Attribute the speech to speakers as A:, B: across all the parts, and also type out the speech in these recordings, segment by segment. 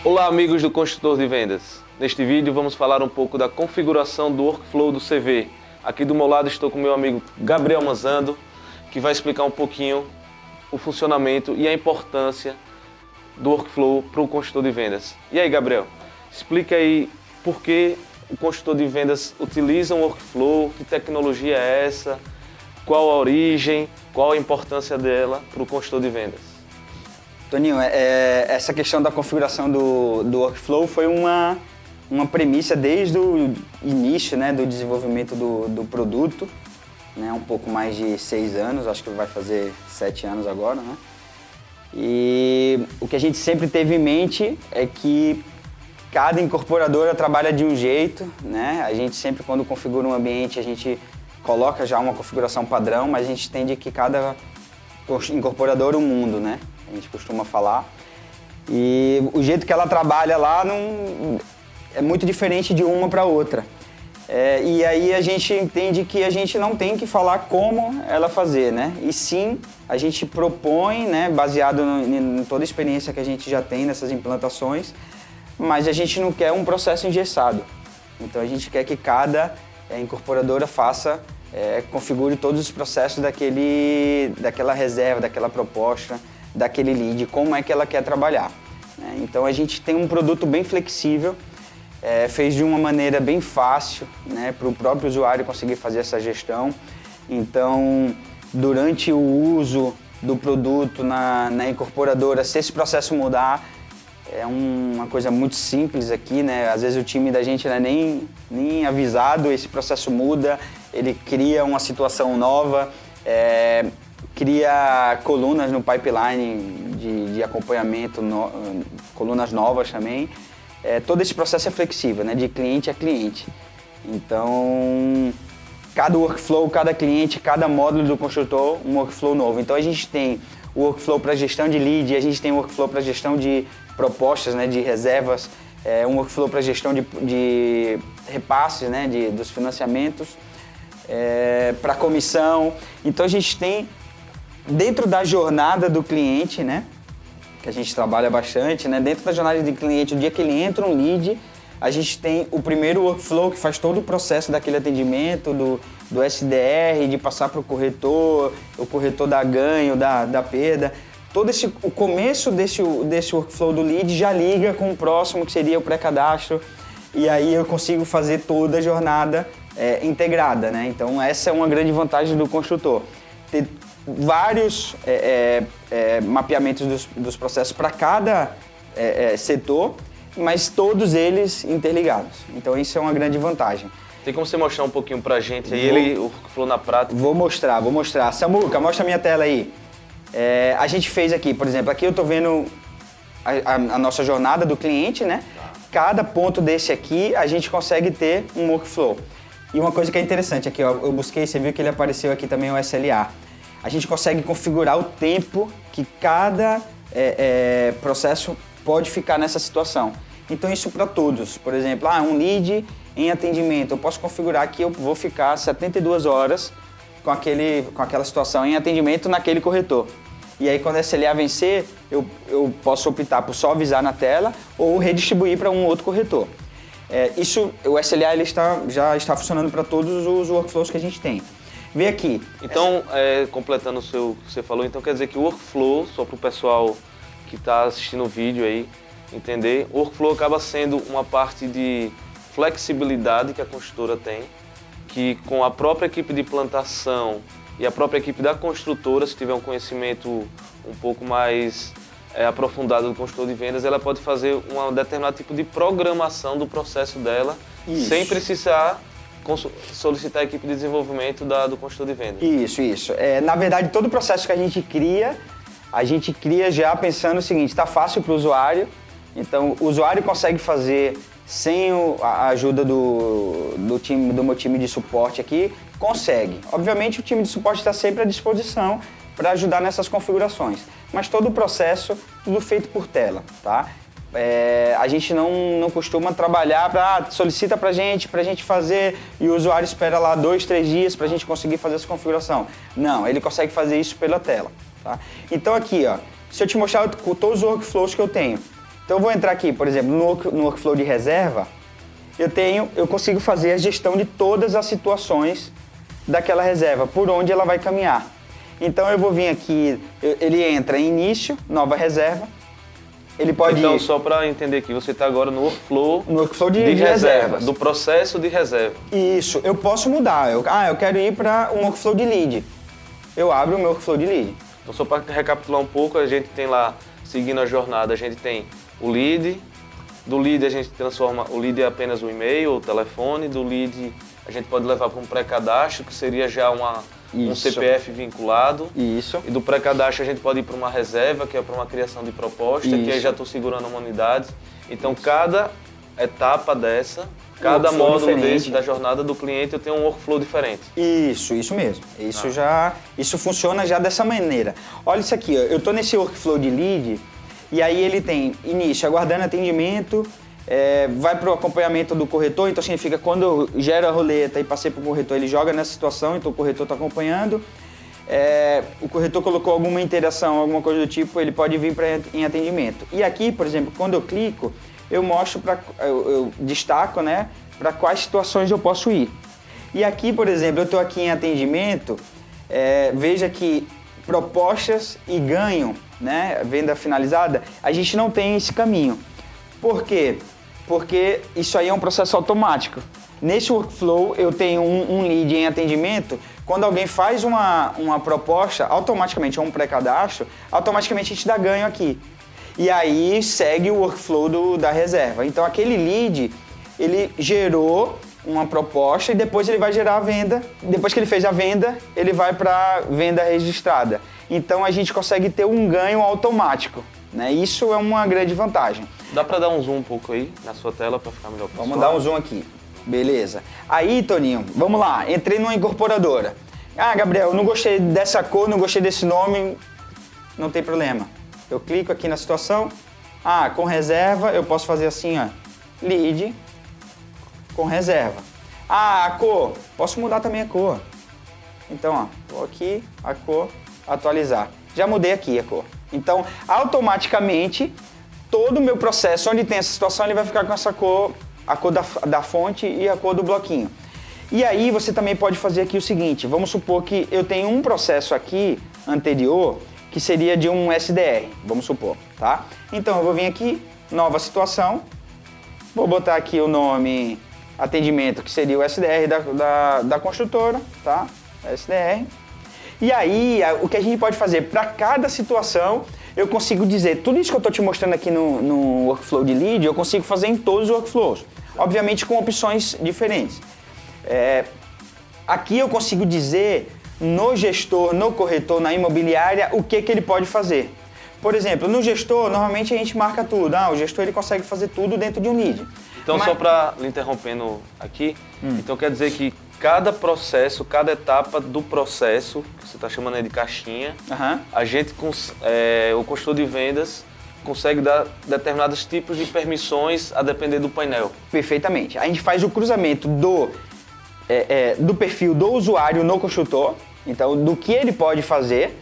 A: Olá, amigos do Consultor de Vendas. Neste vídeo vamos falar um pouco da configuração do workflow do CV. Aqui do meu lado estou com meu amigo Gabriel Manzando, que vai explicar um pouquinho o funcionamento e a importância do workflow para o consultor de vendas. E aí, Gabriel, explica aí por que o consultor de vendas utiliza um workflow, que tecnologia é essa, qual a origem, qual a importância dela para o consultor de vendas.
B: Toninho, essa questão da configuração do workflow foi uma premissa desde o início, né, do desenvolvimento do produto, né, um pouco mais de 6 anos, acho que vai fazer 7 anos agora, né? E o que a gente sempre teve em mente é que cada incorporadora trabalha de um jeito, né? A gente sempre, quando configura um ambiente, a gente coloca já uma configuração padrão, mas a gente entende que cada incorporadora é um mundo, né? A gente costuma falar. E o jeito que ela trabalha lá é muito diferente de uma para outra. E aí a gente entende que a gente não tem que falar como ela fazer, né? E sim, a gente propõe, né, baseado em toda a experiência que a gente já tem nessas implantações, mas a gente não quer um processo engessado. Então a gente quer que cada incorporadora configure todos os processos daquela reserva, daquela proposta, daquele lead, como é que ela quer trabalhar. Então a gente tem um produto bem flexível, fez de uma maneira bem fácil, né, para o próprio usuário conseguir fazer essa gestão. Então, durante o uso do produto na incorporadora, se esse processo mudar, é uma coisa muito simples aqui, né? Às vezes o time da gente não é nem avisado, esse processo muda, ele cria uma situação nova, cria colunas no pipeline de acompanhamento, colunas novas também. Todo esse processo é flexível, né? De cliente a cliente. Então, cada workflow, cada cliente, cada módulo do construtor, um workflow novo. Então a gente tem o workflow para gestão de lead, a gente tem o workflow para gestão de propostas, né? De reservas, um workflow para gestão de repasses, né? Dos financiamentos, para comissão. Então a gente tem, dentro da jornada do cliente, né, que a gente trabalha bastante, né, dentro da jornada do cliente, o dia que ele entra um lead, a gente tem o primeiro workflow que faz todo o processo daquele atendimento, do SDR, de passar para o corretor dar ganho, da perda. O começo desse workflow do lead já liga com o próximo, que seria o pré-cadastro, e aí eu consigo fazer toda a jornada integrada, né? Então essa é uma grande vantagem do construtor. Ter vários mapeamentos dos processos para cada setor, mas todos eles interligados. Então isso é uma grande vantagem.
A: Tem como você mostrar um pouquinho pra gente aí, o workflow na prática?
B: Vou mostrar. Samuca, mostra a minha tela aí. A gente fez aqui, por exemplo, aqui eu estou vendo a nossa jornada do cliente, né? Cada ponto desse aqui a gente consegue ter um workflow. E uma coisa que é interessante aqui, ó, eu busquei, você viu que ele apareceu aqui também o SLA. A gente consegue configurar o tempo que cada processo pode ficar nessa situação. Então isso para todos. Por exemplo, um lead em atendimento, eu posso configurar que eu vou ficar 72 horas com aquela situação em atendimento naquele corretor. E aí quando a SLA vencer, eu posso optar por só avisar na tela ou redistribuir para um outro corretor. O SLA ele já está funcionando para todos os workflows que a gente tem. Vê aqui.
A: Então, completando o que você falou, então quer dizer que o workflow, só para o pessoal que está assistindo o vídeo aí entender, o workflow acaba sendo uma parte de flexibilidade que a construtora tem, que com a própria equipe de plantação e a própria equipe da construtora, se tiver um conhecimento um pouco mais aprofundado do consultor de vendas, ela pode fazer um determinado tipo de programação do processo dela, sem precisar solicitar a equipe de desenvolvimento do consultor de vendas.
B: Isso. Na verdade, todo o processo que a gente cria já pensando o seguinte, está fácil para o usuário, então o usuário consegue fazer sem a ajuda do meu time de suporte aqui, consegue. Obviamente o time de suporte está sempre à disposição para ajudar nessas configurações, mas todo o processo, tudo feito por tela, tá? A gente não costuma trabalhar solicita pra gente fazer e o usuário espera lá 2, 3 dias pra gente conseguir fazer essa configuração. Não, ele consegue fazer isso pela tela, tá? Então aqui, ó, se eu te mostrar todos os workflows que eu tenho, Então eu vou entrar aqui, por exemplo, no workflow de reserva, eu consigo fazer a gestão de todas as situações daquela reserva, por onde ela vai caminhar. Então eu vou vir aqui, ele entra em início, nova reserva, ele pode...
A: Então, só para entender aqui, você está agora no workflow
B: de reserva,
A: do processo de reserva.
B: Isso, eu posso mudar. Eu quero ir para um workflow de lead. Eu abro o meu workflow de lead.
A: Então, só para recapitular um pouco, a gente tem lá, seguindo a jornada, a gente tem o lead. Do lead a gente transforma, o lead é apenas o e-mail, o telefone. Do lead a gente pode levar para um pré-cadastro, que seria já um CPF vinculado.
B: Isso.
A: E do pré-cadastro a gente pode ir para uma reserva, que é para uma criação de proposta, que aí já estou segurando uma unidade. Então, cada etapa dessa, cada módulo desse da jornada do cliente, eu tenho um workflow diferente.
B: Isso mesmo. Isso funciona já dessa maneira. Olha isso aqui, ó. Eu estou nesse workflow de lead e aí ele tem início, aguardando atendimento, vai para o acompanhamento do corretor, então significa quando eu gero a roleta e passei para o corretor, ele joga nessa situação, então o corretor está acompanhando. O corretor colocou alguma interação, alguma coisa do tipo, ele pode vir em atendimento. E aqui, por exemplo, quando eu clico, eu mostro, eu destaco, né, para quais situações eu posso ir. E aqui, por exemplo, eu estou aqui em atendimento, veja que propostas e ganho, né, venda finalizada, a gente não tem esse caminho. Por quê? Porque isso aí é um processo automático. Nesse workflow, eu tenho um lead em atendimento. Quando alguém faz uma proposta, automaticamente, ou um pré-cadastro, automaticamente a gente dá ganho aqui. E aí segue o workflow da reserva. Então, aquele lead, ele gerou uma proposta e depois ele vai gerar a venda. Depois que ele fez a venda, ele vai para venda registrada. Então, a gente consegue ter um ganho automático, né? Isso é uma grande vantagem.
A: Dá para dar um zoom um pouco aí na sua tela para ficar melhor?
B: Vamos dar um zoom aqui. Beleza. Aí, Toninho, vamos lá. Entrei numa incorporadora. Gabriel, não gostei dessa cor, não gostei desse nome. Não tem problema. Eu clico aqui na situação. Com reserva, eu posso fazer assim, ó. Lead com reserva. A cor. Posso mudar também a cor. Então, vou aqui, a cor, atualizar. Já mudei aqui a cor. Então, automaticamente, todo o meu processo, onde tem essa situação, ele vai ficar com essa cor, a cor da fonte e a cor do bloquinho. E aí você também pode fazer aqui o seguinte, vamos supor que eu tenho um processo aqui anterior que seria de um SDR, vamos supor, tá? Então eu vou vir aqui, nova situação, vou botar aqui o nome atendimento, que seria o SDR da construtora, tá? SDR. E aí, o que a gente pode fazer para cada situação, eu consigo dizer, tudo isso que eu estou te mostrando aqui no workflow de lead, eu consigo fazer em todos os workflows, obviamente com opções diferentes. Aqui eu consigo dizer no gestor, no corretor, na imobiliária, o que ele pode fazer. Por exemplo, no gestor, normalmente a gente marca tudo. O gestor ele consegue fazer tudo dentro de um lead.
A: Então, só para lhe interrompendo aqui, então quer dizer que cada processo, cada etapa do processo, que você está chamando aí de caixinha, a gente, o consultor de vendas, consegue dar determinados tipos de permissões a depender do painel.
B: Perfeitamente. A gente faz o cruzamento do perfil do usuário no consultor, então do que ele pode fazer,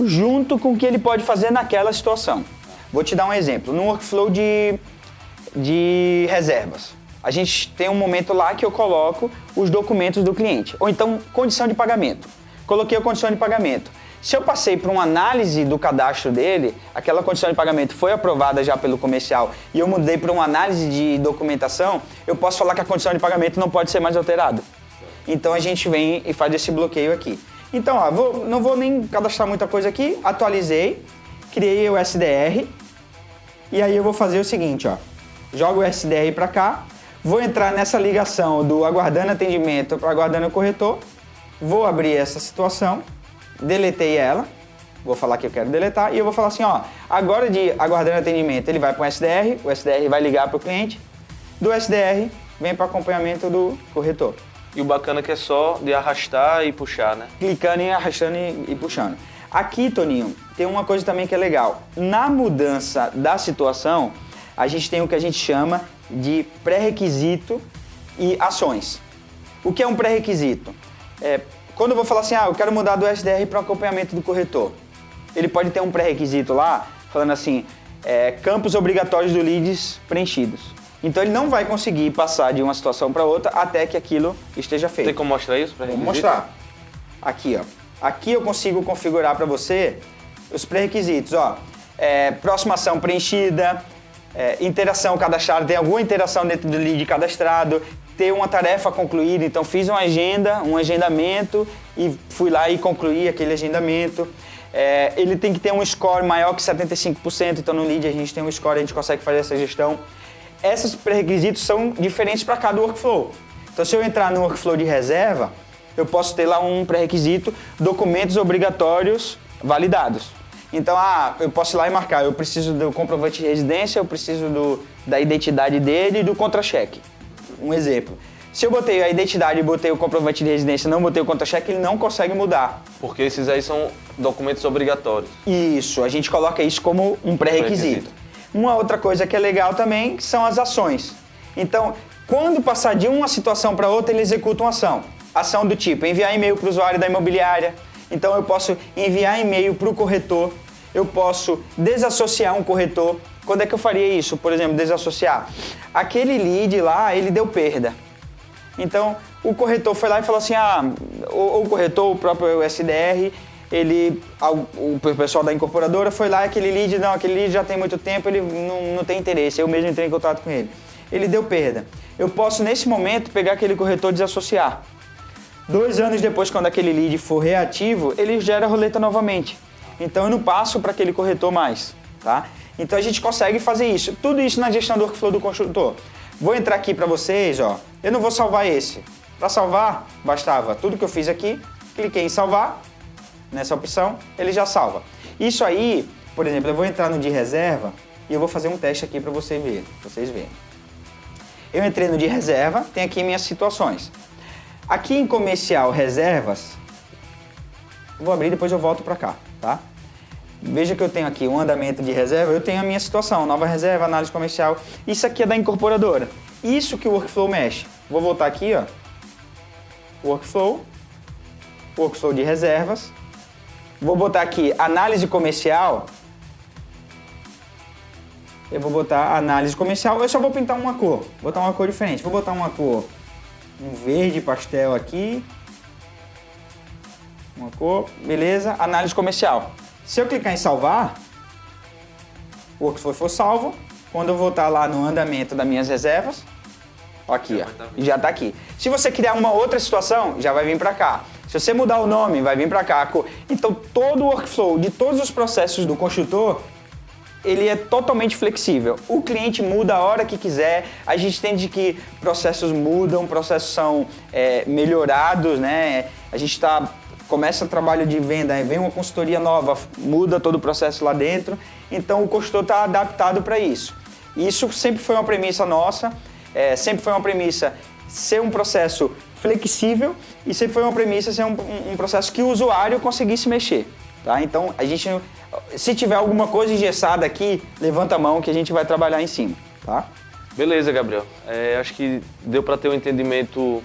B: junto com o que ele pode fazer naquela situação. Vou te dar um exemplo. No workflow de reservas, a gente tem um momento lá que eu coloco os documentos do cliente, ou então condição de pagamento. Coloquei a condição de pagamento. Se eu passei por uma análise do cadastro dele, aquela condição de pagamento foi aprovada já pelo comercial e eu mudei para uma análise de documentação, eu posso falar que a condição de pagamento não pode ser mais alterada. Então a gente vem e faz esse bloqueio aqui. Então, não vou nem cadastrar muita coisa aqui, atualizei, criei o SDR e aí eu vou fazer o seguinte, jogo o SDR para cá, vou entrar nessa ligação do aguardando atendimento para aguardando o corretor, vou abrir essa situação, deletei ela, vou falar que eu quero deletar e eu vou falar assim, agora de aguardando atendimento ele vai para o SDR vai ligar para o cliente, do SDR vem para acompanhamento do corretor.
A: E o bacana é que é só de arrastar e puxar, né?
B: Clicando e arrastando e puxando. Aqui, Toninho, tem uma coisa também que é legal. Na mudança da situação, a gente tem o que a gente chama de pré-requisito e ações. O que é um pré-requisito? Quando eu vou falar assim, eu quero mudar do SDR para o acompanhamento do corretor, ele pode ter um pré-requisito lá, falando assim, campos obrigatórios do leads preenchidos. Então ele não vai conseguir passar de uma situação para outra até que aquilo esteja feito.
A: Tem como mostrar isso para
B: Vou mostrar. Aqui, ó. Aqui eu consigo configurar para você os pré-requisitos, ó. Próxima ação preenchida, interação cadastrada, tem alguma interação dentro do lead cadastrado, ter uma tarefa concluída, então fiz uma agenda, um agendamento e fui lá e concluí aquele agendamento. Ele tem que ter um score maior que 75%, então no lead a gente tem um score, a gente consegue fazer essa gestão. Esses pré-requisitos são diferentes para cada workflow. Então se eu entrar no workflow de reserva, eu posso ter lá um pré-requisito, documentos obrigatórios validados. Então, eu posso ir lá e marcar, eu preciso do comprovante de residência, eu preciso da identidade dele e do contra-cheque. Um exemplo. Se eu botei a identidade e botei o comprovante de residência e não botei o contra-cheque, ele não consegue mudar.
A: Porque esses aí são documentos obrigatórios.
B: Isso, a gente coloca isso como um pré-requisito. Uma outra coisa que é legal também são as ações. Então, quando passar de uma situação para outra, ele executa uma ação. Ação do tipo enviar e-mail para o usuário da imobiliária. Então, eu posso enviar e-mail para o corretor. Eu posso desassociar um corretor. Quando é que eu faria isso? Por exemplo, desassociar. Aquele lead lá, ele deu perda. Então, o corretor foi lá e falou assim, o corretor, o próprio SDR, o pessoal da incorporadora foi lá, aquele lead já tem muito tempo, ele não tem interesse, eu mesmo entrei em contato com ele. Ele deu perda. Eu posso, nesse momento, pegar aquele corretor e desassociar. 2 anos depois, quando aquele lead for reativo, ele gera a roleta novamente. Então, eu não passo para aquele corretor mais, tá? Então, a gente consegue fazer isso. Tudo isso na gestão do workflow do construtor. Vou entrar aqui para vocês, ó. Eu não vou salvar esse. Para salvar, bastava tudo que eu fiz aqui, cliquei em salvar, nessa opção, ele já salva. Isso aí, por exemplo, eu vou entrar no de reserva e eu vou fazer um teste aqui para vocês verem. Eu entrei no de reserva, tem aqui minhas situações. Aqui em comercial reservas, eu vou abrir e depois eu volto para cá, tá? Veja que eu tenho aqui um andamento de reserva, eu tenho a minha situação, nova reserva, análise comercial. Isso aqui é da incorporadora. Isso que o workflow mexe. Vou voltar aqui, ó. Workflow de reservas. Vou botar aqui análise comercial. Eu vou botar análise comercial. Eu só vou pintar uma cor. Vou botar uma cor diferente. Vou botar uma cor, um verde pastel aqui. Uma cor, beleza. Análise comercial. Se eu clicar em salvar, o workflow for salvo. Quando eu voltar lá no andamento das minhas reservas, aqui, ó, já está aqui. Se você criar uma outra situação, já vai vir para cá. Se você mudar o nome, vai vir para cá. Então, todo o workflow de todos os processos do construtor, ele é totalmente flexível. O cliente muda a hora que quiser. A gente entende que processos mudam, processos são melhorados, né? A gente começa o trabalho de venda, vem uma consultoria nova, muda todo o processo lá dentro. Então, o construtor está adaptado para isso. Isso sempre foi uma premissa nossa. Sempre foi uma premissa ser um processo flexível e sempre foi uma premissa ser um processo que o usuário conseguisse mexer, tá? Então, a gente, se tiver alguma coisa engessada aqui, levanta a mão que a gente vai trabalhar em cima, tá?
A: Beleza, Gabriel. Acho que deu para ter um entendimento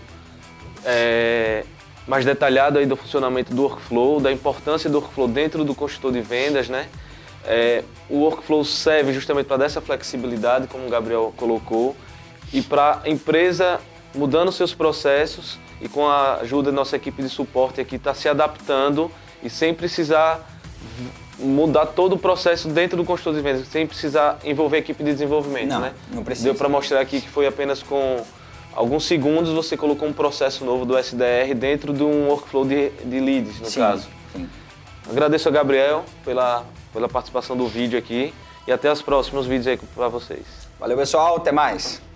A: mais detalhado aí do funcionamento do workflow, da importância do workflow dentro do consultor de vendas, né? O workflow serve justamente para dar essa flexibilidade, como o Gabriel colocou, e para a empresa mudando seus processos e com a ajuda da nossa equipe de suporte aqui está se adaptando e sem precisar mudar todo o processo dentro do consultor de vendas, sem precisar envolver a equipe de desenvolvimento, né?
B: Não precisa.
A: Deu para mostrar aqui que foi apenas com alguns segundos você colocou um processo novo do SDR dentro de um workflow de leads, no caso.
B: Sim.
A: Agradeço ao Gabriel pela participação do vídeo aqui e até os próximos vídeos aí para vocês.
B: Valeu, pessoal. Até mais.